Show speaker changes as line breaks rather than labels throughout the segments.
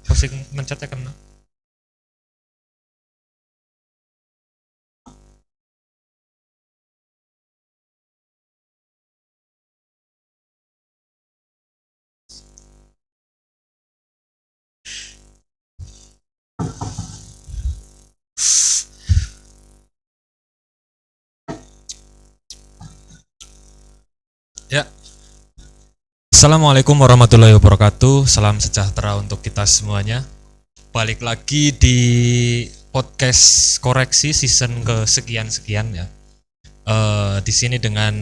Posting mencetnya kena. Ya. Assalamualaikum warahmatullahi wabarakatuh. Salam sejahtera untuk kita semuanya. Balik lagi di podcast koreksi season kesekian-sekian ya. Di sini dengan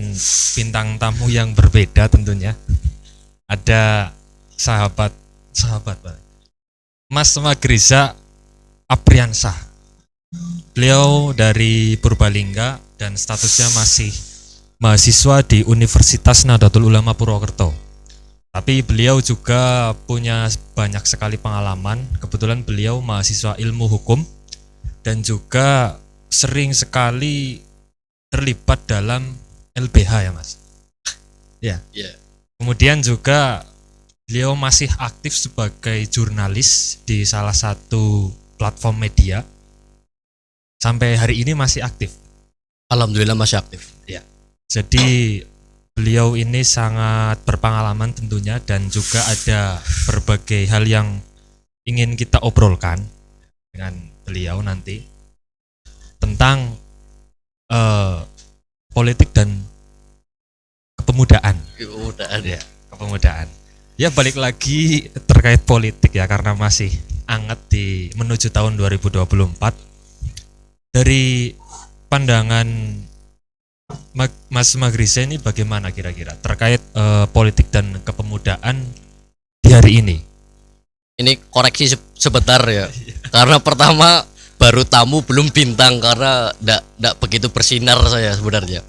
bintang tamu yang berbeda tentunya. Ada sahabat Pak. Mas Magriza Apriansah. Beliau dari Purbalingga dan statusnya masih mahasiswa di Universitas Nahdlatul Ulama Purwokerto. Tapi beliau juga punya banyak sekali pengalaman. Kebetulan beliau mahasiswa ilmu hukum dan juga sering sekali terlibat dalam LBH ya Mas. Ya. Kemudian juga beliau masih aktif sebagai jurnalis di salah satu platform media. Sampai hari ini masih aktif.
Alhamdulillah masih aktif.
Ya. Jadi beliau ini sangat berpengalaman tentunya dan juga ada berbagai hal yang ingin kita obrolkan dengan beliau nanti tentang politik dan kepemudaan. Kepemudaan. Ya balik lagi terkait politik ya karena masih anget di menuju tahun 2024. Dari pandangan Mas Magriza ini bagaimana kira-kira terkait politik dan kepemudaan di hari ini?
Ini koreksi sebentar ya. Karena pertama baru tamu belum bintang karena enggak begitu bersinar saya sebenarnya.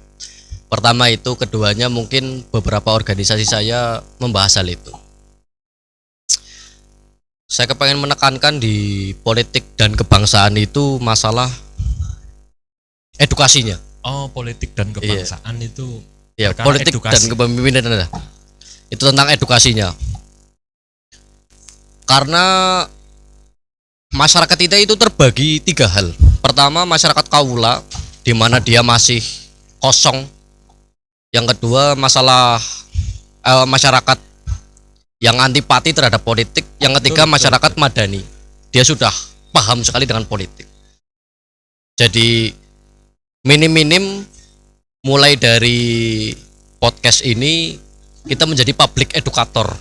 Pertama itu, keduanya mungkin beberapa organisasi saya membahas hal itu. Saya kepengen menekankan di politik dan kebangsaan itu masalah edukasinya.
Oh, politik dan kebangsaan itu
ya, politik edukasi dan kepemimpinan itu tentang edukasinya. Karena masyarakat kita itu terbagi tiga hal. Pertama, masyarakat kaula di mana dia masih kosong. Yang kedua, masalah masyarakat yang antipati terhadap politik. Yang ketiga, masyarakat madani. Dia sudah paham sekali dengan politik. Jadi minim-minim mulai dari podcast ini kita menjadi public educator,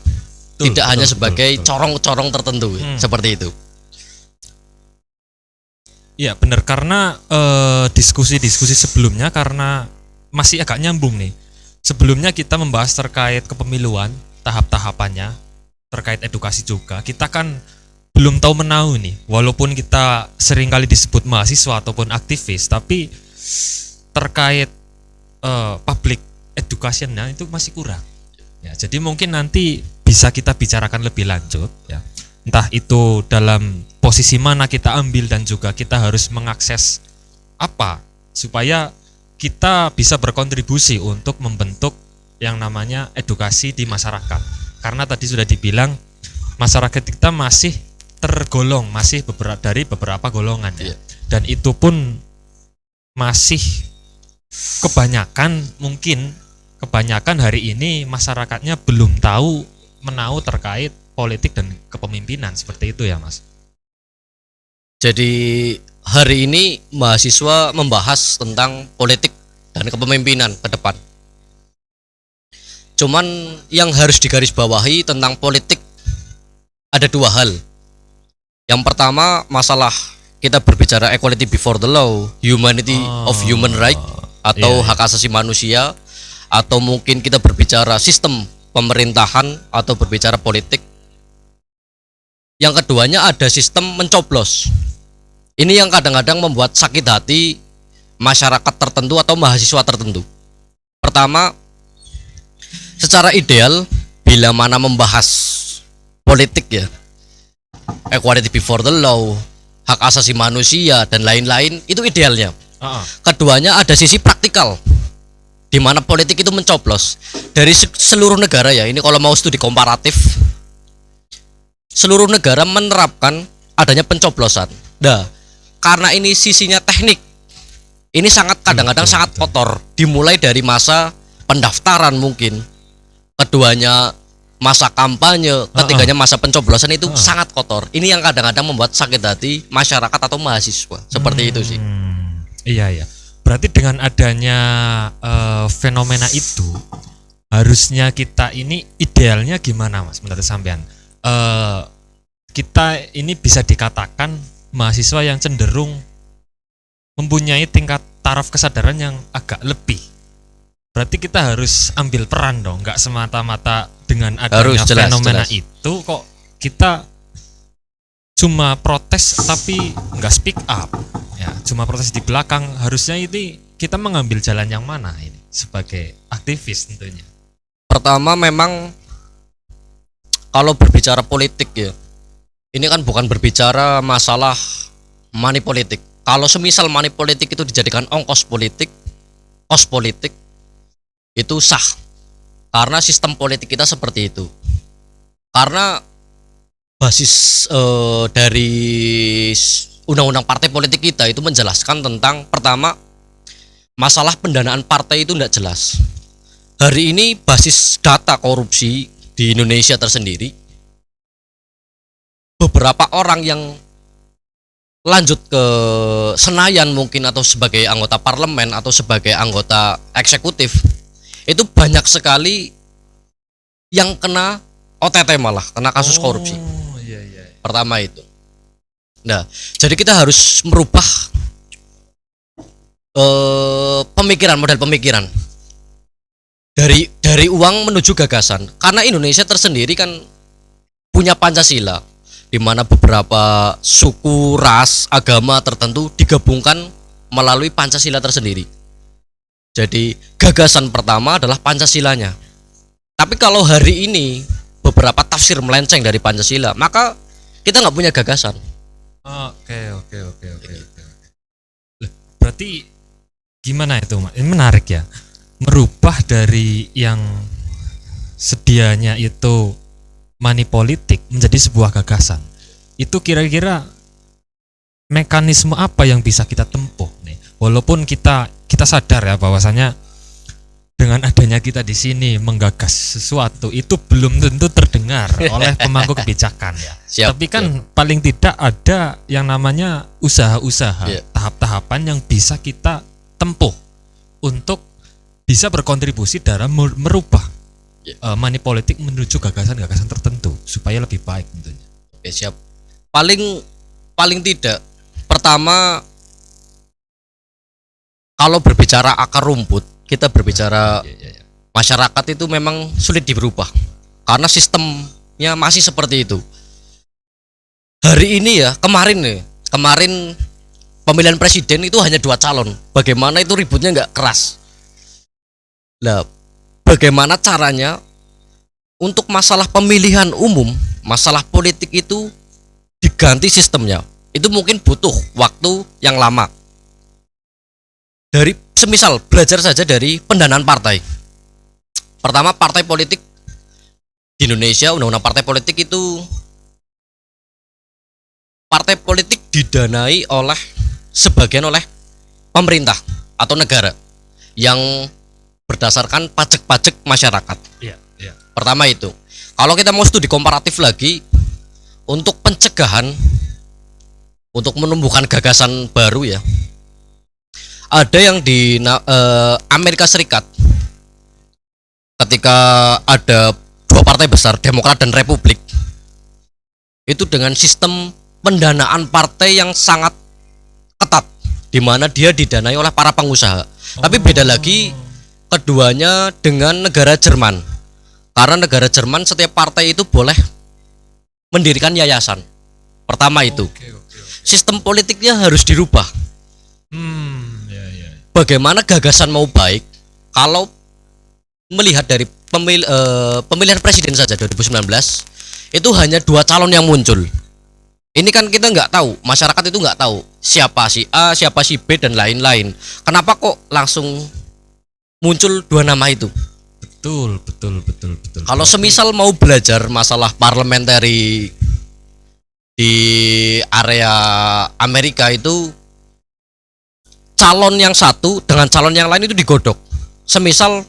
tidak hanya sebagai corong-corong tertentu seperti itu.
Iya benar, karena diskusi-diskusi sebelumnya karena masih agak nyambung nih. Sebelumnya kita membahas terkait kepemiluan, tahap-tahapannya, terkait edukasi juga. Kita kan belum tahu menahu nih, walaupun kita sering kali disebut mahasiswa ataupun aktivis, tapi terkait public education-nya itu masih kurang. Ya, jadi mungkin nanti bisa kita bicarakan lebih lanjut ya. Entah itu dalam posisi mana kita ambil dan juga kita harus mengakses apa supaya kita bisa berkontribusi untuk membentuk yang namanya edukasi di masyarakat. Karena tadi sudah dibilang masyarakat kita masih tergolong masih dari beberapa golongan ya. Dan itu pun masih kebanyakan hari ini masyarakatnya belum tahu menahu terkait politik dan kepemimpinan seperti itu ya Mas.
Jadi hari ini mahasiswa membahas tentang politik dan kepemimpinan ke depan. Cuman yang harus digarisbawahi tentang politik ada dua hal. Yang pertama, masalah kita berbicara equality before the law, humanity of human right atau hak asasi manusia, atau mungkin kita berbicara sistem pemerintahan atau berbicara politik. Yang keduanya ada sistem mencoblos. Ini yang kadang-kadang membuat sakit hati masyarakat tertentu atau mahasiswa tertentu. Pertama, secara ideal bila mana membahas politik ya, equality before the law, hak asasi manusia dan lain-lain, itu idealnya. Keduanya ada sisi praktikal di mana politik itu mencoblos dari seluruh negara ya. Ini kalau mau studi komparatif, seluruh negara menerapkan adanya pencoblosan. Nah, karena ini sisinya teknik, ini sangat kadang-kadang
Betul,
sangat
betul.
kotor. Dimulai dari masa pendaftaran mungkin, keduanya masa kampanye, ketiganya masa pencoblosan itu sangat kotor. Ini yang kadang-kadang membuat sakit hati masyarakat atau mahasiswa. Seperti itu sih.
Iya ya. Berarti dengan adanya fenomena itu, harusnya kita ini idealnya gimana Mas menurut sampean? Kita ini bisa dikatakan mahasiswa yang cenderung mempunyai tingkat taraf kesadaran yang agak lebih. Berarti kita harus ambil peran dong, nggak semata-mata dengan adanya
Harus, jelas,
fenomena
jelas.
itu kok kita cuma protes tapi nggak speak up. Ya, cuma protes di belakang. Harusnya ini kita mengambil jalan yang mana ini sebagai aktivis tentunya.
Pertama memang kalau berbicara politik ya, ini kan bukan berbicara masalah money politik. Kalau semisal money politik itu dijadikan ongkos politik, kos politik, itu sah. Karena sistem politik kita seperti itu. Karena basis dari undang-undang partai politik kita itu menjelaskan tentang pertama masalah pendanaan partai itu tidak jelas. Hari ini basis data korupsi di Indonesia tersendiri, beberapa orang yang lanjut ke Senayan mungkin atau sebagai anggota parlemen atau sebagai anggota eksekutif itu banyak sekali yang kena OTT, malah kena kasus korupsi.
Oh, iya iya.
Pertama itu. Nah, jadi kita harus merubah pemikiran, model pemikiran dari uang menuju gagasan. Karena Indonesia tersendiri kan punya Pancasila, di mana beberapa suku, ras, agama tertentu digabungkan melalui Pancasila tersendiri. Jadi gagasan pertama adalah Pancasilanya. Tapi kalau hari ini beberapa tafsir melenceng dari Pancasila, maka kita nggak punya gagasan.
Oke. Loh, berarti gimana itu, Mas? Ini menarik ya. Merubah dari yang sedianya itu money politik menjadi sebuah gagasan. Itu kira-kira mekanisme apa yang bisa kita tempuh nih? Walaupun kita sadar ya bahwasanya dengan adanya kita di sini menggagas sesuatu itu belum tentu terdengar oleh pemangku kebijakan ya.
Siap,
Tapi kan paling tidak ada yang namanya usaha-usaha,
Iya.
tahap-tahapan yang bisa kita tempuh untuk bisa berkontribusi dalam merubah money politik menuju gagasan-gagasan tertentu supaya lebih baik tentunya.
Oke, siap. Paling tidak, pertama kalau berbicara akar rumput, kita berbicara masyarakat itu memang sulit dirubah karena sistemnya masih seperti itu. Hari ini ya, kemarin pemilihan presiden itu hanya 2 calon. Bagaimana itu ributnya nggak keras? Nah, bagaimana caranya untuk masalah pemilihan umum, masalah politik itu diganti sistemnya? Itu mungkin butuh waktu yang lama. Dari semisal belajar saja dari pendanaan partai. Pertama, partai politik di Indonesia, undang-undang partai politik itu, partai politik didanai oleh sebagian oleh pemerintah atau negara yang berdasarkan pajak-pajak masyarakat.
Iya.
Pertama itu. Kalau kita mau studi komparatif lagi untuk pencegahan, untuk menumbuhkan gagasan baru ya, ada yang di Amerika Serikat ketika ada 2 partai besar, Demokrat dan Republik, itu dengan sistem pendanaan partai yang sangat ketat, di mana dia didanai oleh para pengusaha. Tapi beda lagi keduanya dengan negara Jerman, karena negara Jerman setiap partai itu boleh mendirikan yayasan. Pertama itu sistem politiknya harus dirubah. Bagaimana gagasan mau baik kalau melihat dari pemilihan presiden saja 2019 itu hanya 2 calon yang muncul. Ini kan kita nggak tahu, masyarakat itu nggak tahu siapa si A, siapa si B dan lain-lain. Kenapa kok langsung muncul 2 nama itu?
Betul.
Kalau semisal mau belajar masalah parliamentary di area Amerika itu calon yang satu dengan calon yang lain itu digodok. Semisal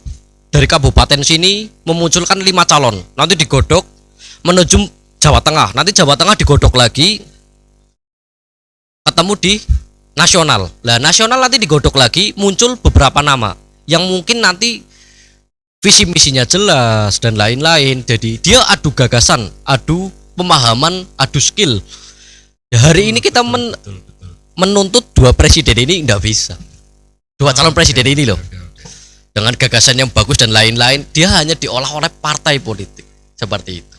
dari kabupaten sini memunculkan 5 calon, nanti digodok menuju Jawa Tengah, nanti Jawa Tengah digodok lagi ketemu di nasional. Nah, nasional nanti digodok lagi muncul beberapa nama yang mungkin nanti visi misinya jelas dan lain-lain. Jadi dia adu gagasan, adu pemahaman, adu skill. Ya, hari ini kita menuntut 2 presiden ini nggak bisa. 2 calon presiden ini loh. Dengan gagasan yang bagus dan lain-lain, dia hanya diolah oleh partai politik. Seperti itu.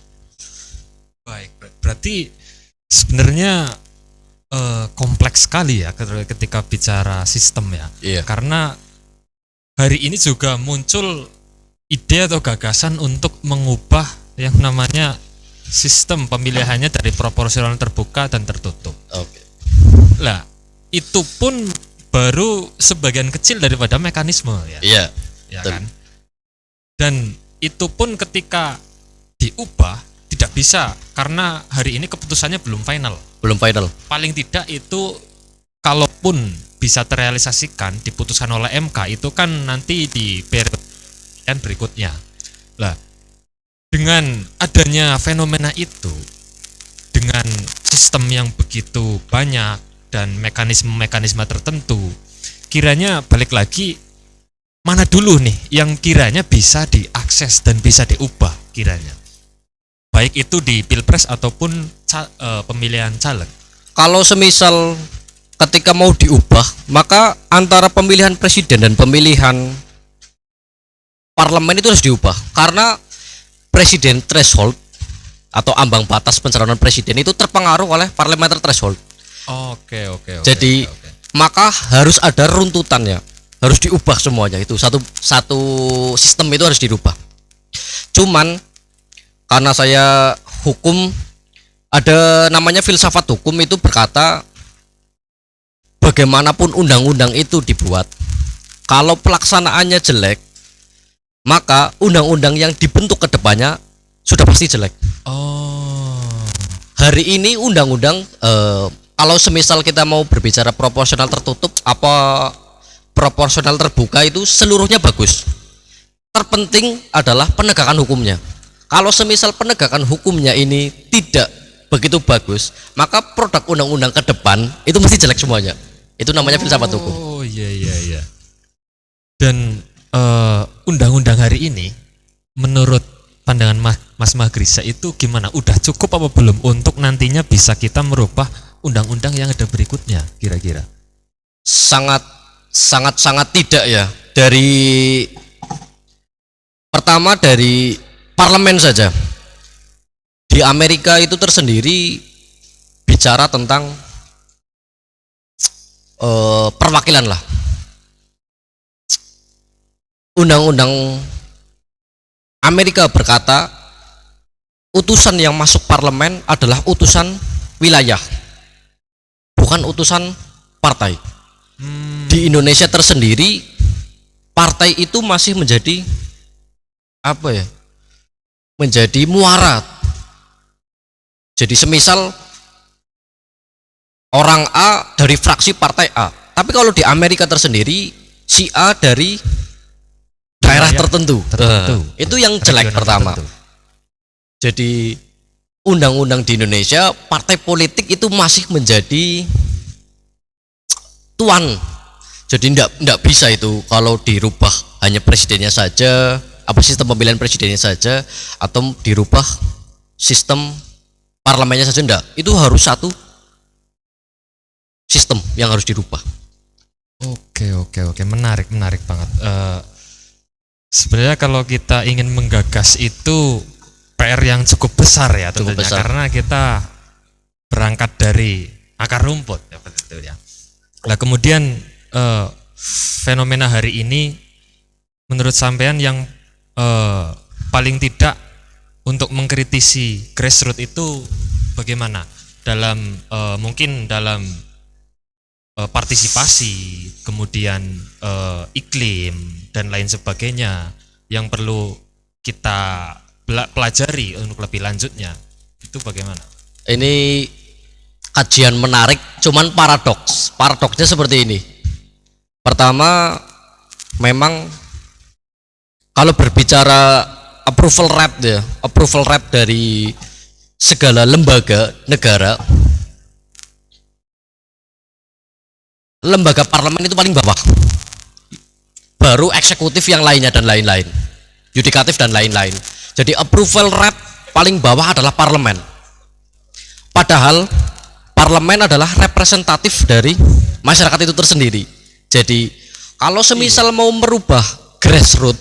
Baik, berarti sebenarnya kompleks sekali ya ketika bicara sistem ya.
Iya.
Karena hari ini juga muncul ide atau gagasan untuk mengubah yang namanya sistem pemilihannya dari proporsional terbuka dan tertutup.
Oke.
Lah, itu pun baru sebagian kecil daripada mekanisme ya.
Iya.
Ya
betul.
kan? Dan itu pun ketika diubah tidak bisa karena hari ini keputusannya belum final.
Belum final.
Paling tidak itu kalaupun bisa terrealisasikan diputuskan oleh MK itu kan nanti di periode berikutnya. Lah, dengan adanya fenomena itu, dengan sistem yang begitu banyak dan mekanisme-mekanisme tertentu, kiranya balik lagi mana dulu nih yang kiranya bisa diakses dan bisa diubah kiranya, baik itu di pilpres ataupun pemilihan caleg.
Kalau semisal ketika mau diubah, maka antara pemilihan presiden dan pemilihan parlemen itu harus diubah, karena presiden threshold atau ambang batas pencalonan presiden itu terpengaruh oleh parliamentary threshold.
Oke.
Jadi maka harus ada runtutannya, harus diubah semuanya, itu satu sistem itu harus dirubah. Cuman karena saya hukum, ada namanya filsafat hukum itu berkata bagaimanapun undang-undang itu dibuat, kalau pelaksanaannya jelek, maka undang-undang yang dibentuk ke depannya sudah pasti jelek. Hari ini undang-undang kalau semisal kita mau berbicara proporsional tertutup apa proporsional terbuka, itu seluruhnya bagus. Terpenting adalah penegakan hukumnya. Kalau semisal penegakan hukumnya ini tidak begitu bagus, maka produk undang-undang ke depan itu mesti jelek semuanya. Itu namanya filsafat hukum.
Oh iya. Dan undang-undang hari ini menurut pandangan Mas Magrisa itu gimana? Udah cukup apa belum untuk nantinya bisa kita merubah undang-undang yang ada berikutnya kira-kira?
Sangat tidak ya. Dari pertama dari parlemen saja. Di Amerika itu tersendiri bicara tentang perwakilan lah. Undang-undang Amerika berkata utusan yang masuk parlemen adalah utusan wilayah, bukan utusan partai. Di Indonesia tersendiri partai itu masih menjadi apa ya? Menjadi muarat. Jadi semisal orang A dari fraksi partai A, tapi kalau di Amerika tersendiri si A dari daerah tertentu. Itu yang jelek pertama.
Tertentu.
Jadi undang-undang di Indonesia partai politik itu masih menjadi tuan. Jadi enggak bisa itu kalau dirubah hanya presidennya saja, apa sistem pemilihan presidennya saja, atau dirubah sistem parlemennya saja, enggak. Itu harus satu sistem yang harus dirubah.
Oke. Menarik banget. Sebenarnya kalau kita ingin menggagas itu PR yang cukup besar ya tentunya, karena kita berangkat dari akar rumput ya betul ya. Nah kemudian fenomena hari ini menurut sampean yang paling tidak untuk mengkritisi grassroots itu bagaimana dalam mungkin dalam partisipasi, kemudian iklim dan lain sebagainya yang perlu kita pelajari untuk lebih lanjutnya, itu bagaimana?
Ini kajian menarik, cuman paradoks. Paradoksnya seperti ini. Pertama, memang kalau berbicara approval rate dari segala lembaga negara, lembaga parlemen itu paling bawah, baru eksekutif yang lainnya dan lain-lain, yudikatif dan lain-lain. Jadi approval rate paling bawah adalah parlemen, padahal parlemen adalah representatif dari masyarakat itu tersendiri. Jadi kalau semisal mau merubah grassroots,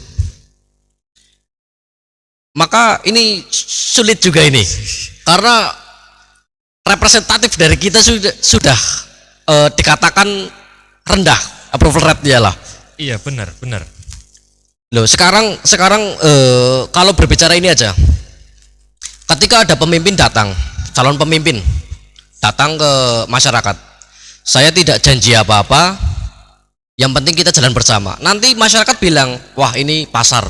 maka ini sulit juga ini, karena representatif dari kita sudah dikatakan rendah approval rate-nya lah.
Iya, benar.
Loh, sekarang kalau berbicara ini aja, ketika ada pemimpin datang, calon pemimpin datang ke masyarakat, saya tidak janji apa-apa, yang penting kita jalan bersama. Nanti masyarakat bilang, wah ini pasar,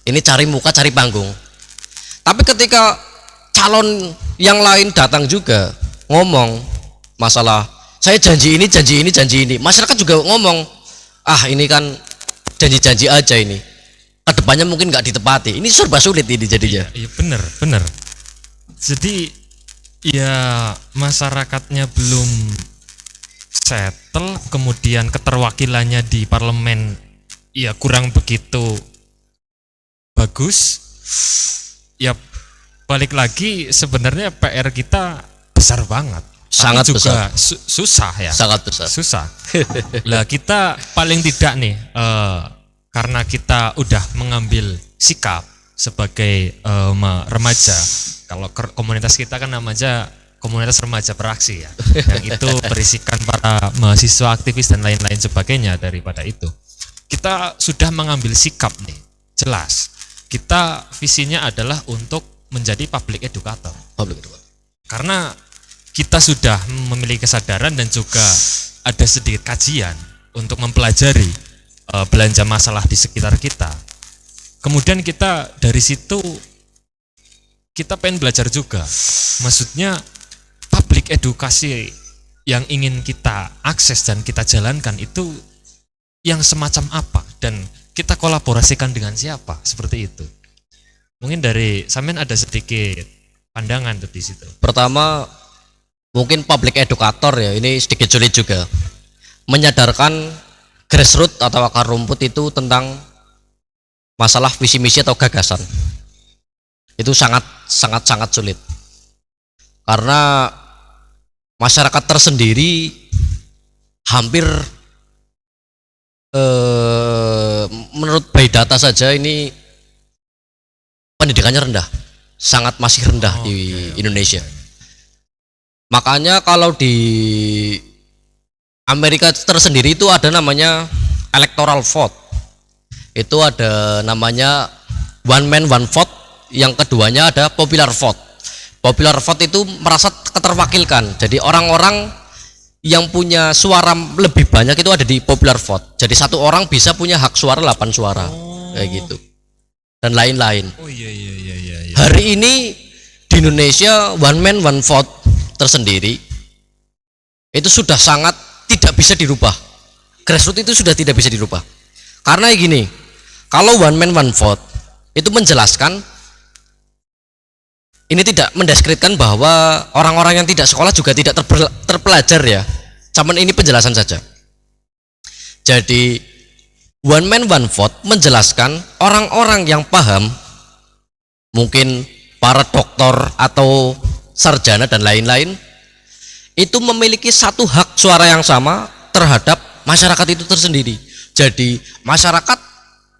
ini cari muka, cari panggung. Tapi ketika calon yang lain datang juga ngomong masalah, saya janji ini, masyarakat juga ngomong, ah ini kan janji-janji aja ini, kedepannya mungkin nggak ditepati. Ini serba sulit ini jadinya.
Iya, benar. Jadi ya masyarakatnya belum settle, kemudian keterwakilannya di parlemen ya kurang begitu bagus. Ya balik lagi, sebenarnya PR kita besar banget.
Sangat
tapi juga
besar.
Susah ya.
Sangat besar.
Susah. Lah kita paling tidak nih, karena kita udah mengambil sikap sebagai remaja. Kalau komunitas kita kan namanya komunitas remaja beraksi ya, yang itu berisikan para mahasiswa aktivis dan lain-lain sebagainya. Daripada itu, kita sudah mengambil sikap nih, jelas. Kita visinya adalah untuk menjadi public educator. Karena kita sudah memiliki kesadaran dan juga ada sedikit kajian untuk mempelajari belanja masalah di sekitar kita. Kemudian kita dari situ kita pengen belajar juga. Maksudnya public edukasi yang ingin kita akses dan kita jalankan itu yang semacam apa, dan kita kolaborasikan dengan siapa, seperti itu. Mungkin dari Samen ada sedikit pandangan tuh di situ.
Pertama, mungkin public educator ya, ini sedikit sulit juga menyadarkan grassroots atau akar rumput itu tentang masalah visi misi atau gagasan. Itu sangat sulit, karena masyarakat tersendiri hampir menurut by data saja ini pendidikannya rendah, sangat masih rendah di Indonesia. Makanya kalau di Amerika tersendiri itu ada namanya electoral vote, itu ada namanya one man one vote, yang keduanya ada popular vote. Popular vote itu merasa keterwakilkan, jadi orang-orang yang punya suara lebih banyak itu ada di popular vote. Jadi satu orang bisa punya hak suara 8 suara, kayak gitu, dan lain-lain.
Iya.
Hari ini di Indonesia one man one vote tersendiri itu sudah sangat tidak bisa dirubah. Grassroots itu sudah tidak bisa dirubah, karena gini, kalau one man one vote itu menjelaskan, ini tidak mendeskripsikan bahwa orang-orang yang tidak sekolah juga tidak terpelajar ya, cuman ini penjelasan saja. Jadi one man one vote menjelaskan orang-orang yang paham, mungkin para dokter atau sarjana dan lain-lain, itu memiliki satu hak suara yang sama terhadap masyarakat itu tersendiri. Jadi masyarakat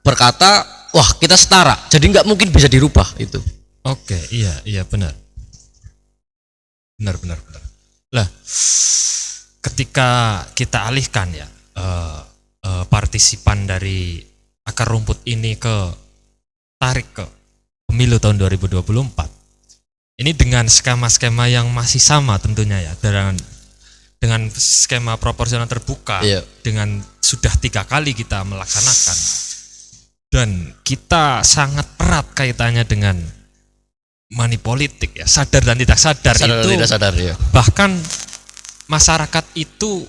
berkata, wah kita setara, jadi nggak mungkin bisa dirubah itu.
Oke, iya benar. Lah, ketika kita alihkan ya partisipan dari akar rumput ini tarik ke pemilu tahun 2024, ini dengan skema-skema yang masih sama tentunya ya, dengan skema proporsional terbuka,
iya.
Dengan sudah 3 kali kita melaksanakan, dan kita sangat erat kaitannya dengan money politik ya, sadar dan tidak sadar,
Sadar
itu
tidak sadar ya.
bahkan masyarakat itu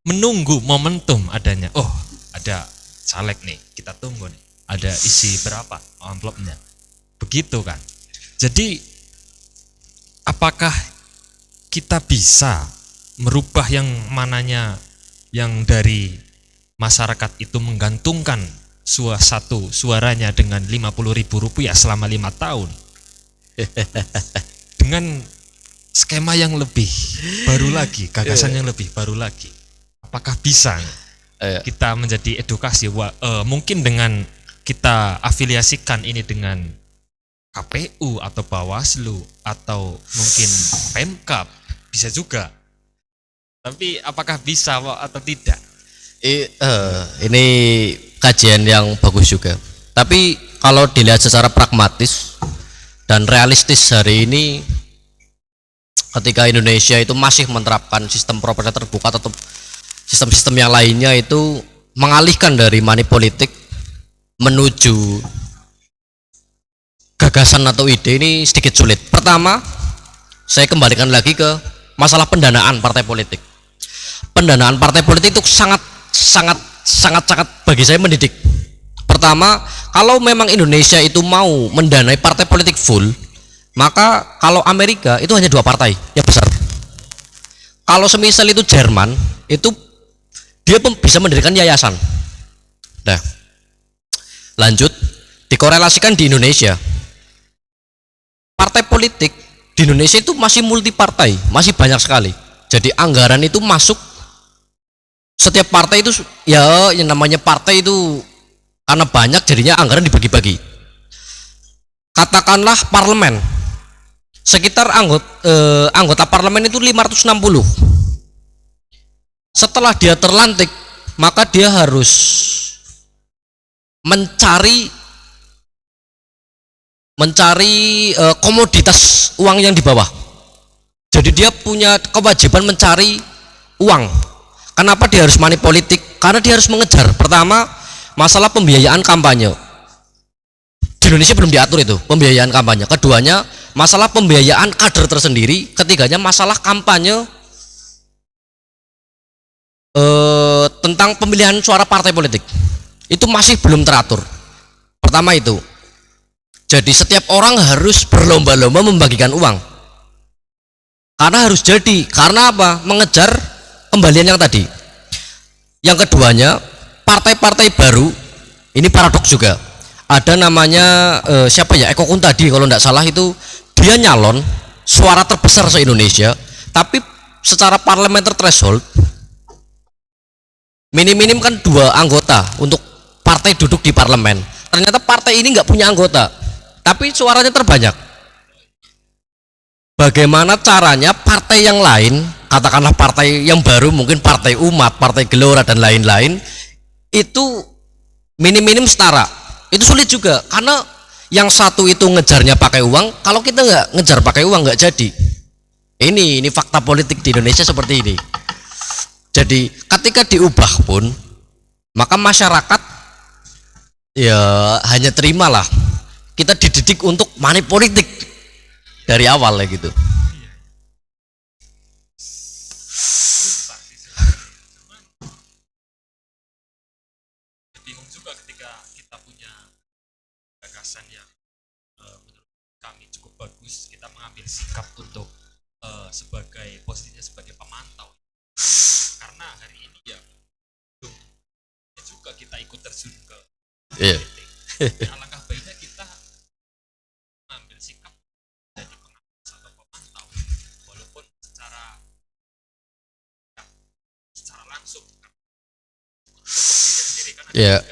menunggu momentum adanya. Oh, ada caleg nih, kita tunggu nih. Ada isi berapa amplopnya. Begitu kan. Jadi apakah kita bisa merubah yang mananya yang dari masyarakat itu menggantungkan satu suaranya dengan 50.000 rupiah selama 5 tahun dengan skema yang lebih baru lagi, gagasan yang lebih baru lagi? Apakah bisa kita menjadi edukasi? Mungkin dengan kita afiliasikan ini dengan KPU atau Bawaslu atau mungkin Pemkab, bisa juga. Tapi apakah bisa atau tidak?
Ini kajian yang bagus juga. Tapi kalau dilihat secara pragmatis dan realistis hari ini, ketika Indonesia itu masih menerapkan sistem proporsional terbuka atau sistem-sistem yang lainnya, itu mengalihkan dari money politik menuju gagasan atau ide ini sedikit sulit. Pertama, saya kembalikan lagi ke masalah pendanaan partai politik. Pendanaan partai politik itu sangat bagi saya mendidik. Pertama, kalau memang Indonesia itu mau mendanai partai politik full, maka kalau Amerika itu hanya 2 partai yang besar. Kalau semisal itu Jerman, itu dia bisa mendirikan yayasan. Nah, lanjut dikorelasikan di Indonesia. Partai politik di Indonesia itu masih multi partai, masih banyak sekali. Jadi anggaran itu masuk, setiap partai itu ya, yang namanya partai itu karena banyak jadinya anggaran dibagi-bagi. Katakanlah parlemen, sekitar anggota parlemen itu 560. Setelah dia terlantik, maka dia harus mencari komoditas uang yang di bawah. Jadi dia punya kewajiban mencari uang. Kenapa dia harus money politik? Karena dia harus mengejar, pertama, masalah pembiayaan kampanye. Di Indonesia belum diatur itu pembiayaan kampanye. Keduanya, masalah pembiayaan kader tersendiri. Ketiganya, masalah kampanye tentang pemilihan suara partai politik. Itu masih belum teratur. Pertama itu. Jadi setiap orang harus berlomba-lomba membagikan uang. Karena harus jadi. Karena apa? Mengejar kembalian yang tadi. Yang keduanya, partai-partai baru, ini paradoks juga. Ada namanya siapa ya? Eko Kuntadi kalau tidak salah, itu dia nyalon suara terbesar se-Indonesia, tapi secara parliamentary threshold minim-minim kan 2 anggota untuk partai duduk di parlemen. Ternyata partai ini nggak punya anggota, tapi suaranya terbanyak. Bagaimana caranya partai yang lain, katakanlah partai yang baru, mungkin partai Umat, partai Gelora dan lain-lain, itu minim-minim setara? Itu sulit juga, karena yang satu itu ngejarnya pakai uang, kalau kita nggak ngejar pakai uang nggak jadi. Ini fakta politik di Indonesia seperti ini. Jadi ketika diubah pun, maka masyarakat ya hanya terimalah. Kita dididik untuk money politik dari awal ya gitu.
Bingung juga ketika kita punya gagasan yang menurut kami cukup bagus, kita mengambil sikap untuk sebagai posisinya sebagai pemantau. Karena hari ini ya juga kita ikut terjun ke politik. Alangkah baiknya kita mengambil sikap jadi pengawas atau pemantau, walaupun secara langsung sendiri kan
Ya.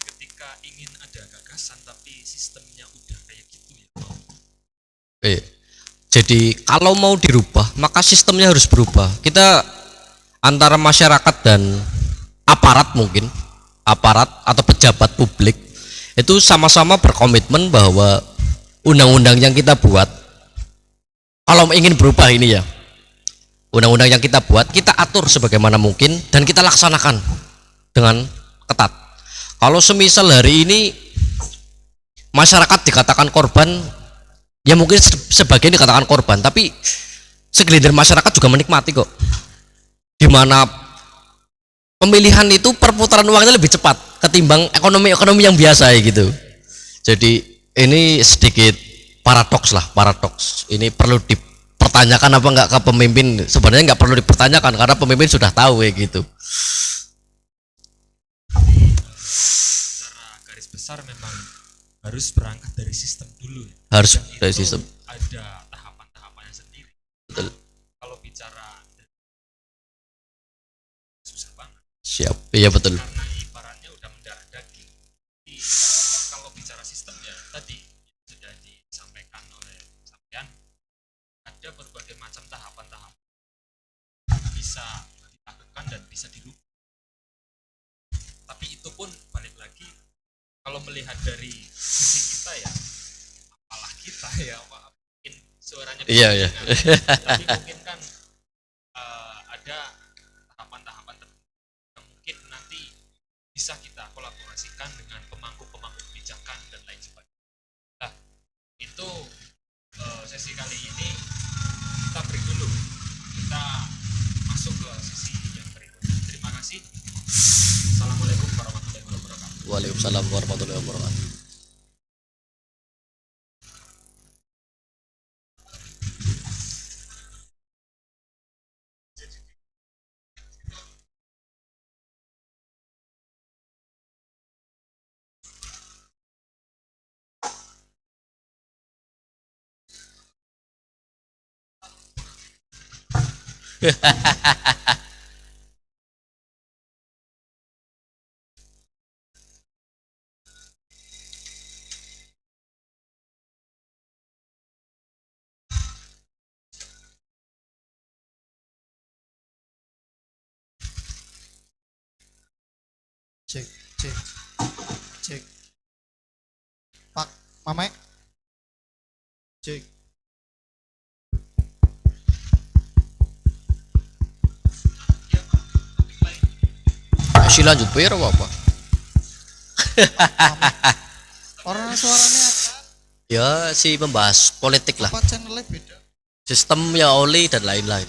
Ketika ingin ada gagasan tapi sistemnya udah kayak gitu ya.
Jadi kalau mau dirubah, maka sistemnya harus berubah. Kita antara masyarakat dan aparat, mungkin aparat atau pejabat publik, itu sama-sama berkomitmen bahwa undang-undang yang kita buat, kalau ingin berubah ini ya, undang-undang yang kita buat kita atur sebagaimana mungkin dan kita laksanakan dengan ketat. Kalau semisal hari ini masyarakat dikatakan korban, ya mungkin sebagian dikatakan korban, tapi segelintir masyarakat juga menikmati kok, dimana pemilihan itu perputaran uangnya lebih cepat ketimbang ekonomi yang biasa ya gitu. Jadi ini sedikit paradoks lah, paradoks ini perlu dipertanyakan apa enggak ke pemimpin. Sebenarnya nggak perlu dipertanyakan karena pemimpin sudah tahu ya gitu.
Secara garis besar memang harus berangkat dari sistem dulu ya.
Harus
Dan
dari
itu
sistem.
ada tahapan-tahapannya sendiri.
Betul.
Kalau bicara susah banget
Siap. Iya betul.
karena ibaratnya udah mendarah daging. Jadi, kalau bicara sistem ya tadi sudah disampaikan oleh sampean, ada berbagai macam tahapan-tahapan bisa dilakukan dan bisa dirubah. Tapi itu pun balik lagi kalau melihat dari sisi kita ya, apalah kita ya, mungkin suaranya
Iya iya.
tapi mungkin kan ada tahapan-tahapan tertentu yang mungkin nanti bisa kita kolaborasikan dengan pemangku-pemangku kebijakan dan lain sebagainya. Nah, itu sesi kali ini kita break dulu. Kita masuk ke sesi yang berikutnya. Terima kasih. Assalamualaikum warahmatullahi wabarakatuh.
Waalaikumsalam warahmatullahi wabarakatuh.
Cek, cek, cek. Pak, Mame. Cek.
Si lanjut bayar apa?
Orang suaranya
Ya si membahas politik lah,
apa channelnya beda.
sistem ya oli dan lain-lain.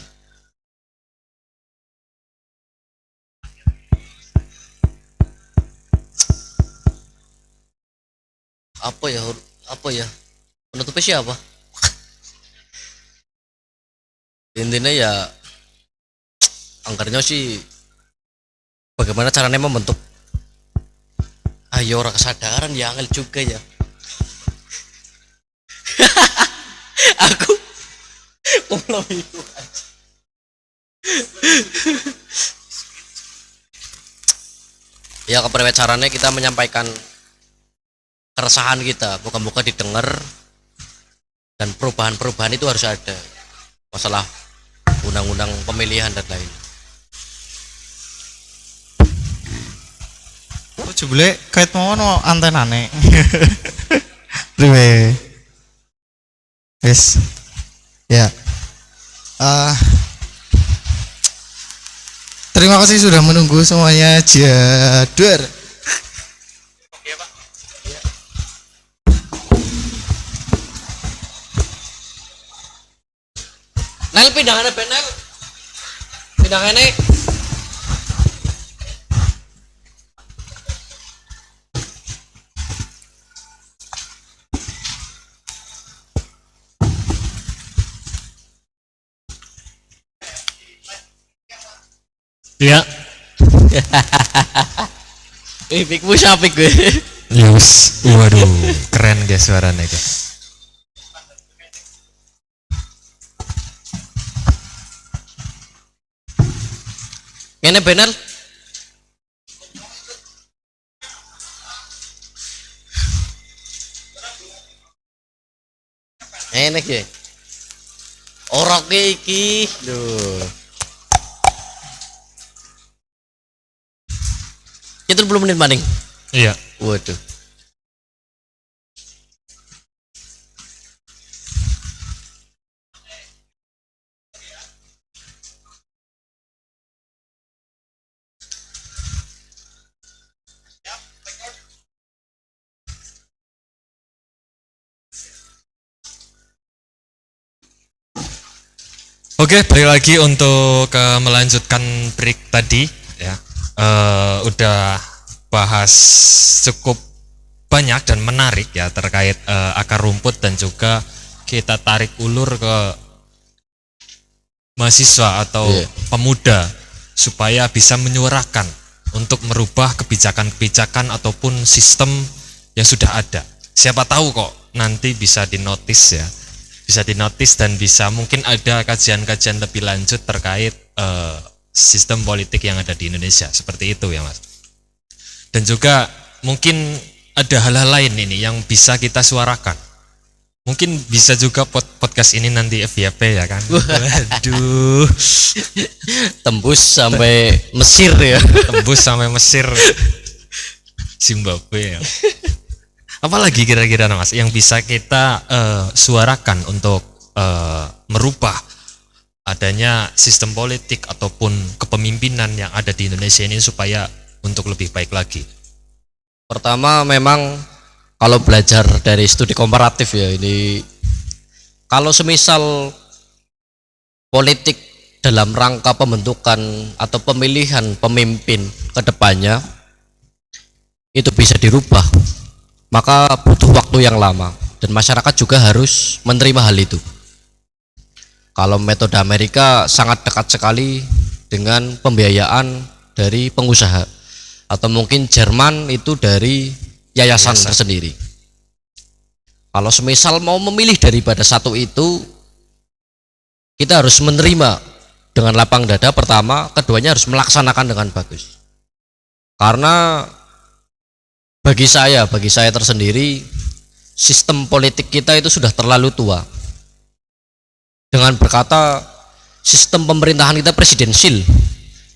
Apa ya? Apa ya? Penutupnya siapa? Intinya ya anggarnya sih bagaimana caranya membentuk, ayo orang kesadaran ya angel juga ya. Aku belum itu aja. Ya kepada caranya kita menyampaikan keresahan kita, bukan didengar, dan perubahan-perubahan itu harus ada, masalah undang-undang pemilihan dan lain.
Oh, jebule kait mawon antenane. Priwe. Wis. Ya. Terima kasih sudah menunggu semuanya. Jadwar.
Oke, Pak.
Nel pindahannya benel, pindahannya.
Iya.
Pikmu siapa gue?
Yes. Waduh, keren guys suaranya guys.
Ngene benel. Enak ya. Orang iki, loh. Itu belum menit maning.
Iya.
Waduh.
Oke, balik lagi untuk melanjutkan break tadi ya. Udah bahas cukup banyak dan menarik ya terkait akar rumput, dan juga kita tarik ulur ke mahasiswa atau pemuda supaya bisa menyuarakan untuk merubah kebijakan-kebijakan ataupun sistem yang sudah ada. Siapa tahu kok nanti bisa dinotis ya, bisa dinotis dan bisa mungkin ada kajian-kajian lebih lanjut terkait sistem politik yang ada di Indonesia, seperti itu ya Mas. Dan juga mungkin ada hal-hal lain ini yang bisa kita suarakan. Mungkin bisa juga podcast ini nanti FYP ya kan. Waduh,
Tembus sampai Mesir ya.
tembus sampai Mesir, Zimbabwe ya. Apalagi kira-kira Mas yang bisa kita suarakan untuk merubah adanya sistem politik ataupun kepemimpinan yang ada di Indonesia ini supaya untuk lebih baik lagi.
Pertama memang kalau belajar dari studi komparatif ya, ini kalau semisal politik dalam rangka pembentukan atau pemilihan pemimpin ke depannya itu bisa dirubah, maka butuh waktu yang lama dan masyarakat juga harus menerima hal itu. Kalau metode Amerika sangat dekat sekali dengan pembiayaan dari pengusaha, atau mungkin Jerman itu dari yayasan tersendiri. Kalau semisal mau memilih daripada satu itu, kita harus menerima dengan lapang dada pertama, keduanya harus melaksanakan dengan bagus. Karena bagi saya tersendiri, sistem politik kita itu sudah terlalu tua. Dengan berkata sistem pemerintahan kita presidensil,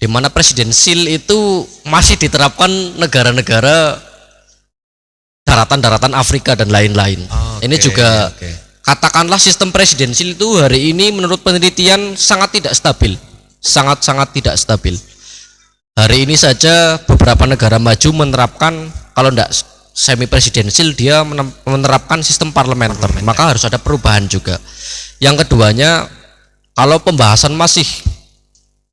di mana presidensil itu masih diterapkan negara-negara daratan-daratan Afrika dan lain-lain. Ini juga katakanlah sistem presidensil itu hari ini menurut penelitian sangat tidak stabil, sangat-sangat tidak stabil. Hari ini saja beberapa negara maju menerapkan, kalau tidak semi presidensil, dia menerapkan sistem parlementer. Maka harus ada perubahan juga. Yang keduanya, kalau pembahasan masih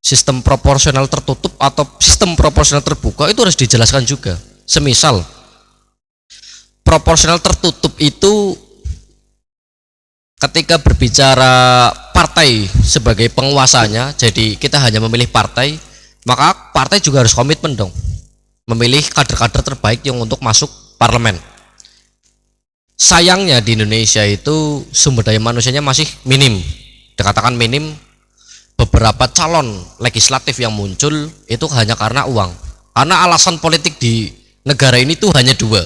sistem proporsional tertutup atau sistem proporsional terbuka, itu harus dijelaskan juga. Semisal proporsional tertutup itu ketika berbicara partai sebagai penguasanya, jadi kita hanya memilih partai, maka partai juga harus komitmen dong memilih kader-kader terbaik yang untuk masuk parlemen. Sayangnya di Indonesia itu sumber daya manusianya masih minim, dikatakan minim. Beberapa calon legislatif yang muncul itu hanya karena uang, karena alasan politik di negara ini tuh hanya dua.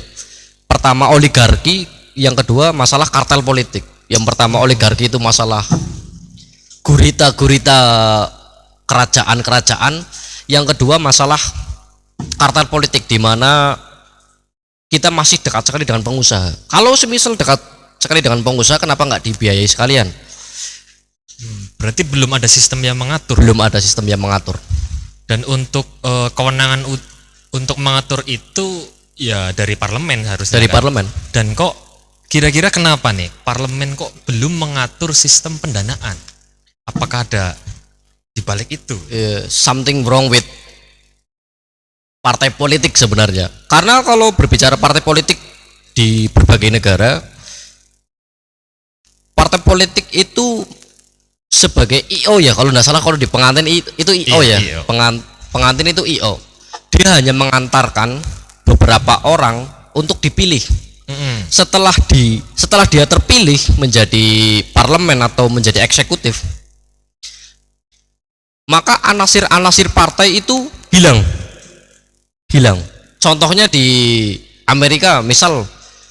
Pertama oligarki, yang kedua masalah kartel politik. Yang pertama oligarki itu masalah gurita-gurita kerajaan-kerajaan, yang kedua masalah kartel politik, di mana kita masih dekat sekali dengan pengusaha. Kalau semisal dekat sekali dengan pengusaha, kenapa nggak dibiayai sekalian?
Berarti belum ada sistem yang mengatur.
Belum ada sistem yang mengatur.
Dan untuk kewenangan untuk mengatur itu ya dari parlemen harusnya.
Dari
kan?
parlemen.
Dan kok kira-kira kenapa nih parlemen kok belum mengatur sistem pendanaan? Apakah ada di balik itu?
Something wrong with partai politik sebenarnya. Karena kalau berbicara partai politik di berbagai negara, partai politik itu sebagai IO ya, kalau tidak salah, kalau di pengantin itu IO ya.
IO.
Pengantin itu IO. Dia hanya mengantarkan beberapa orang untuk dipilih. Setelah dia terpilih menjadi parlemen atau menjadi eksekutif, maka anasir-anasir partai itu hilang. Contohnya di Amerika, misal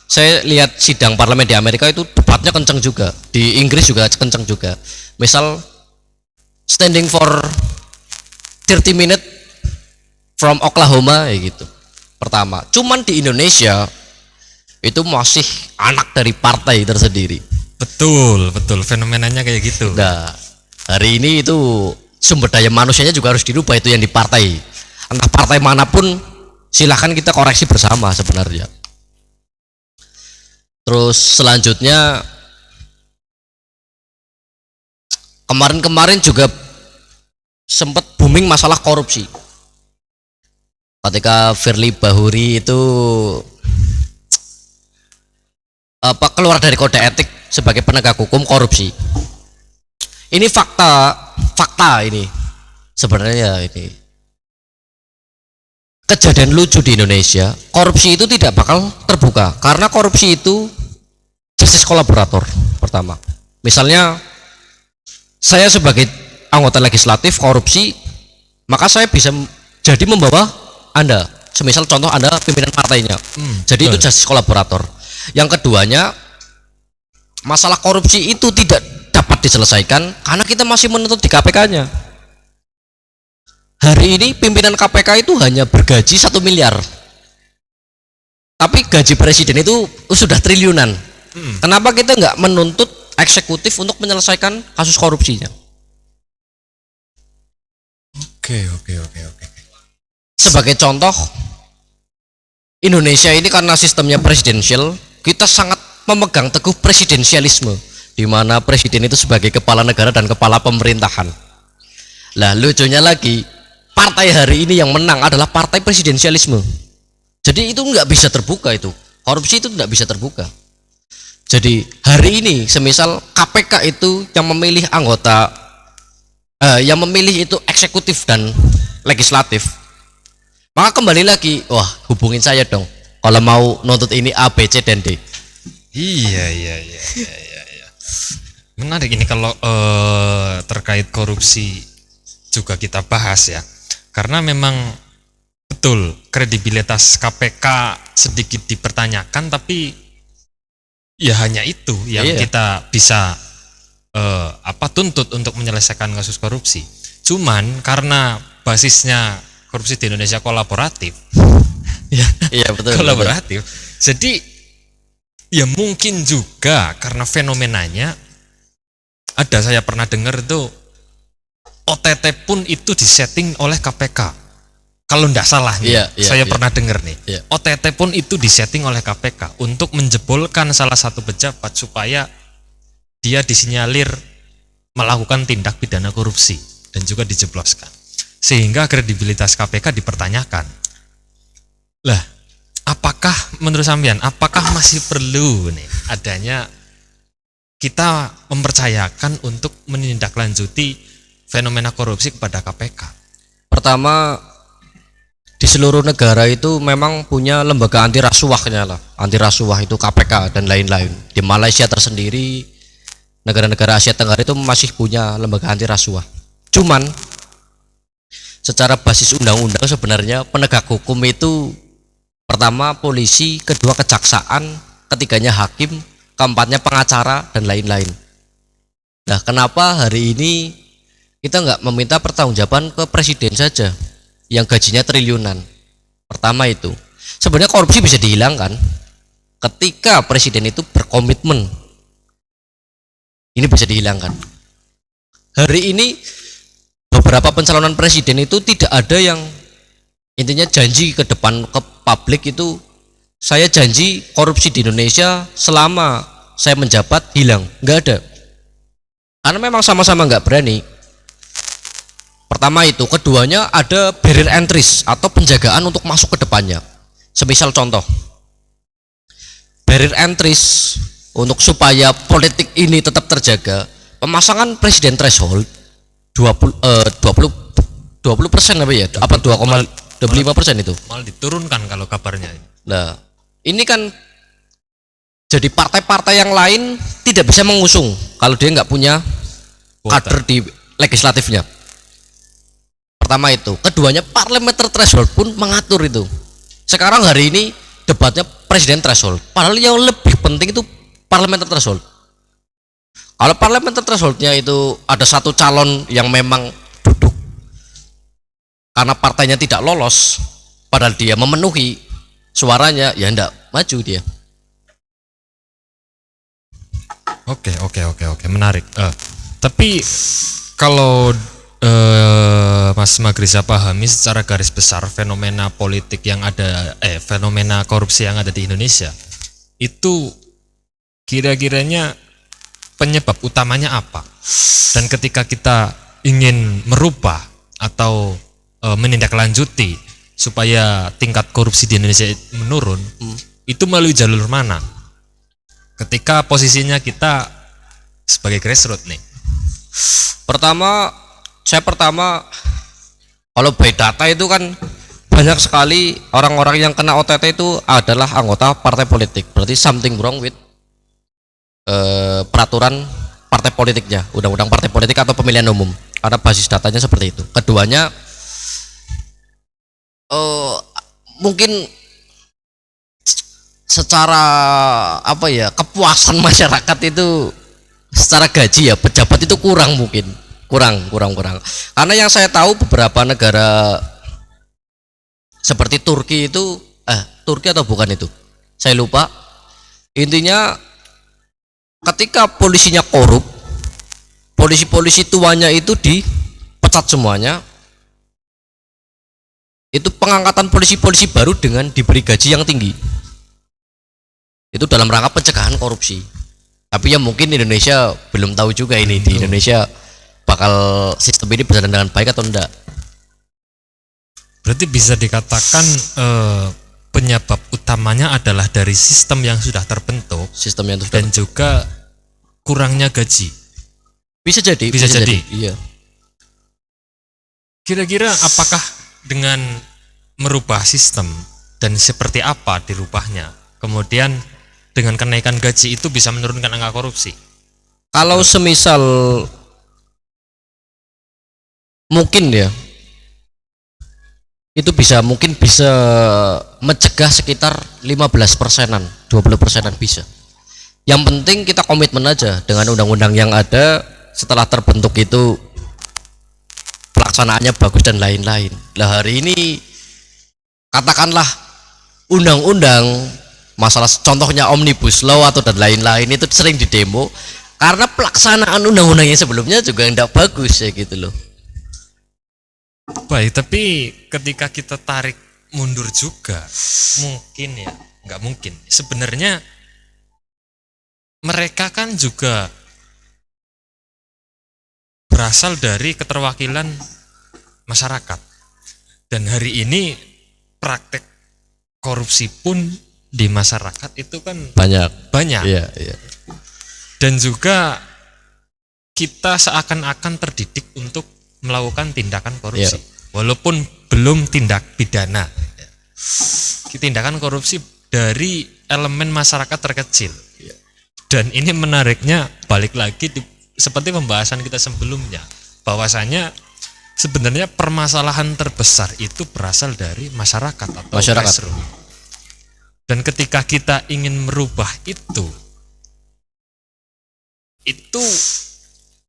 saya lihat sidang parlemen di Amerika itu debatnya kencang juga, di Inggris juga kencang juga. Misal standing for 30 minutes from Oklahoma ya gitu. Pertama, cuman di Indonesia itu masih anak dari partai tersendiri.
Betul, fenomenanya kayak gitu.
Nah, hari ini itu sumber daya manusianya juga harus dirubah, itu yang di partai. Entah partai manapun, silahkan kita koreksi bersama sebenarnya. Terus selanjutnya Kemarin-kemarin juga sempat booming masalah korupsi. Ketika Firly Bahuri itu keluar dari kode etik sebagai penegak hukum korupsi. Ini fakta ini. Sebenarnya ini kejadian lucu di Indonesia. Korupsi itu tidak bakal terbuka karena korupsi itu justice kolaborator pertama. Misalnya saya sebagai anggota legislatif korupsi, maka saya bisa jadi membawa Anda. Semisal contoh Anda pimpinan partainya. Jadi itu justice kolaborator. Yang keduanya, masalah korupsi itu tidak dapat diselesaikan karena kita masih menuntut di KPK-nya. Hari ini pimpinan KPK itu hanya bergaji 1 miliar. Tapi gaji presiden itu sudah triliunan. Kenapa kita nggak menuntut eksekutif untuk menyelesaikan kasus korupsinya?
Oke.
Sebagai contoh, Indonesia ini karena sistemnya presidensial, kita sangat memegang teguh presidensialisme, di mana presiden itu sebagai kepala negara dan kepala pemerintahan. Lah lucunya lagi, partai hari ini yang menang adalah partai presidensialisme. Jadi itu nggak bisa terbuka, itu korupsi itu nggak bisa terbuka. Jadi hari ini semisal KPK itu yang memilih anggota, yang memilih itu eksekutif dan legislatif, maka kembali lagi, wah hubungin saya dong kalau mau nuntut ini A, B, C, dan D.
Iya. Menarik ini kalau terkait korupsi juga kita bahas ya, karena memang betul kredibilitas KPK sedikit dipertanyakan, tapi ya hanya itu yang kita bisa tuntut untuk menyelesaikan kasus korupsi. Cuman karena basisnya korupsi di Indonesia kolaboratif,
Iya betul.
kolaboratif. Jadi ya mungkin juga karena fenomenanya ada, saya pernah dengar itu OTT pun itu disetting oleh KPK. Kalau enggak salah nih, saya pernah dengar nih. OTT pun itu disetting oleh KPK untuk menjebolkan salah satu pejabat supaya dia disinyalir melakukan tindak pidana korupsi dan juga dijebloskan. Sehingga kredibilitas KPK dipertanyakan. Lah, apakah menurut sampean, apakah masih perlu nih adanya kita mempercayakan untuk menindaklanjuti fenomena korupsi kepada KPK?
Pertama, di seluruh negara itu memang punya lembaga anti rasuahnya lah. Anti rasuah itu KPK dan lain-lain. Di Malaysia tersendiri, negara-negara Asia Tenggara itu masih punya lembaga anti rasuah. Cuman secara basis undang-undang sebenarnya penegak hukum itu pertama polisi, kedua kejaksaan, ketiganya hakim, keempatnya pengacara dan lain-lain. Nah, kenapa hari ini kita nggak meminta pertanggungjawaban ke presiden saja yang gajinya triliunan? Pertama itu, sebenarnya korupsi bisa dihilangkan ketika presiden itu berkomitmen. Ini bisa dihilangkan. Hari ini beberapa pencalonan presiden itu tidak ada yang intinya janji ke depan ke publik itu, saya janji korupsi di Indonesia selama saya menjabat hilang. Nggak ada, karena memang sama-sama nggak berani. Pertama itu, keduanya ada barrier entries atau penjagaan untuk masuk ke depannya. Semisal contoh, barrier entries untuk supaya politik ini tetap terjaga, pemasangan presiden threshold 20% apa ya? Apa 2,25% itu?
Malah diturunkan kalau kabarnya.
Nah, ini kan jadi partai-partai yang lain tidak bisa mengusung kalau dia nggak punya kader di legislatifnya. Pertama itu, keduanya parliamentary threshold pun mengatur itu. Sekarang hari ini debatnya presiden threshold, padahal yang lebih penting itu parliamentary threshold. Kalau parliamentary thresholdnya itu ada satu calon yang memang duduk karena partainya tidak lolos, padahal dia memenuhi suaranya, ya enggak maju dia.
Oke, menarik. Tapi kalau Mas Magriza pahami secara garis besar fenomena politik yang ada, fenomena korupsi yang ada di Indonesia itu kira-kiranya penyebab utamanya apa. Dan ketika kita ingin merubah atau menindaklanjuti supaya tingkat korupsi di Indonesia menurun, itu melalui jalur mana? Ketika posisinya kita sebagai grassroots nih.
Pertama kalau by data itu kan banyak sekali orang-orang yang kena OTT itu adalah anggota partai politik. Berarti something wrong with peraturan partai politiknya, undang-undang partai politik atau pemilihan umum. Karena basis datanya seperti itu. Keduanya mungkin secara kepuasan masyarakat itu secara gaji ya pejabat itu kurang karena yang saya tahu beberapa negara seperti Turki itu Turki atau bukan itu saya lupa, intinya ketika polisinya korup, polisi tuanya itu dipecat semuanya, itu pengangkatan polisi baru dengan diberi gaji yang tinggi, itu dalam rangka pencegahan korupsi. Tapi ya mungkin Indonesia belum tahu juga ini di Indonesia bakal sistem ini berjalan dengan baik atau enggak.
Berarti bisa dikatakan penyebab utamanya adalah dari sistem yang sudah terbentuk, dan juga kurangnya gaji.
Bisa jadi. Iya.
Kira-kira apakah dengan merubah sistem dan seperti apa dirubahnya, kemudian dengan kenaikan gaji itu bisa menurunkan angka korupsi?
Kalau semisal mungkin ya itu mungkin bisa mencegah sekitar 15%-an, 20%-an bisa. Yang penting kita komitmen aja dengan undang-undang yang ada, setelah terbentuk itu pelaksanaannya bagus dan lain-lain. Lah hari ini katakanlah undang-undang masalah contohnya omnibus law atau dan lain-lain itu sering didemo karena pelaksanaan undang-undang yang sebelumnya juga tidak bagus ya gitu loh.
Baik, tapi ketika kita tarik mundur juga, nggak mungkin. Sebenarnya mereka kan juga berasal dari keterwakilan masyarakat. Dan hari ini praktek korupsi pun di masyarakat itu kan banyak.
Iya.
Dan juga kita seakan-akan terdidik untuk melakukan tindakan korupsi, walaupun belum tindak pidana. Tindakan korupsi dari elemen masyarakat terkecil. Dan ini menariknya balik lagi seperti pembahasan kita sebelumnya, bahwasanya sebenarnya permasalahan terbesar itu berasal dari masyarakat atau grassroots. Dan ketika kita ingin merubah itu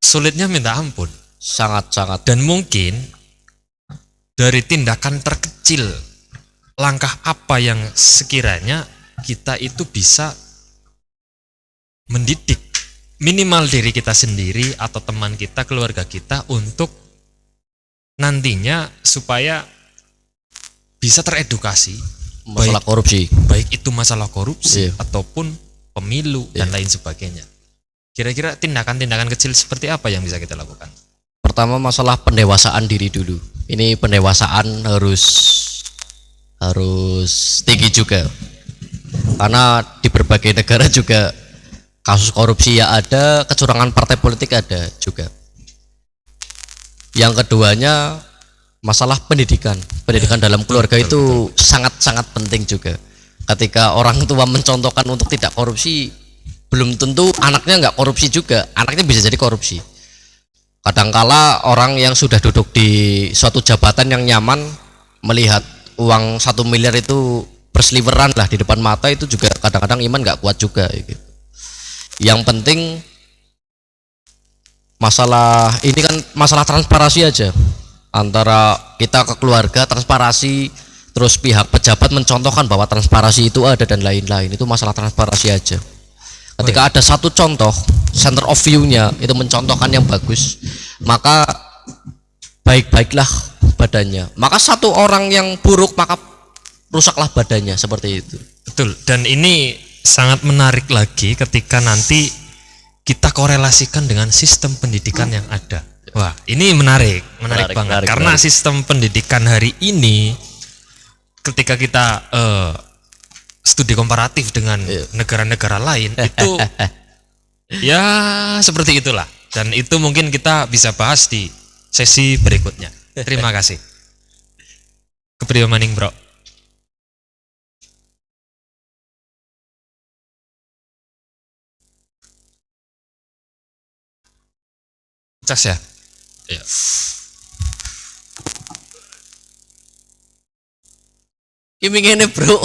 sulitnya minta ampun.
Sangat.
Dan mungkin dari tindakan terkecil, langkah apa yang sekiranya kita itu bisa mendidik minimal diri kita sendiri atau teman kita, keluarga kita, untuk nantinya supaya bisa teredukasi
masalah korupsi,
baik itu masalah korupsi ataupun pemilu dan lain sebagainya. Kira-kira tindakan-tindakan kecil seperti apa yang bisa kita lakukan?
Pertama masalah pendewasaan diri dulu. Ini pendewasaan harus tinggi juga. Karena di berbagai negara juga kasus korupsi ya ada, kecurangan partai politik ada juga. Yang keduanya masalah pendidikan. Pendidikan dalam keluarga itu sangat-sangat penting juga. Ketika orang tua mencontohkan untuk tidak korupsi, belum tentu anaknya nggak korupsi juga. Anaknya bisa jadi korupsi. Kadangkala orang yang sudah duduk di suatu jabatan yang nyaman melihat uang 1 miliar itu berseliweran lah di depan mata, itu juga kadang-kadang iman nggak kuat juga gitu. Yang penting masalah ini kan masalah transparansi aja, antara kita ke keluarga transparansi, terus pihak pejabat mencontohkan bahwa transparansi itu ada dan lain-lain. Itu masalah transparansi aja. Ketika ada satu contoh, center of view-nya itu mencontohkan yang bagus, maka baik-baiklah badannya. Maka satu orang yang buruk, maka rusaklah badannya, seperti itu.
Betul. Dan ini sangat menarik lagi ketika nanti kita korelasikan dengan sistem pendidikan yang ada. Wah, ini menarik banget.
Menarik,
Karena
menarik.
sistem pendidikan hari ini, ketika kita studi komparatif dengan negara-negara lain, itu ya seperti itulah. Dan itu mungkin kita bisa bahas di sesi berikutnya. Terima kasih. Kepriyo maning, Bro. Cas ya? Ya.
Kimi ngene bro,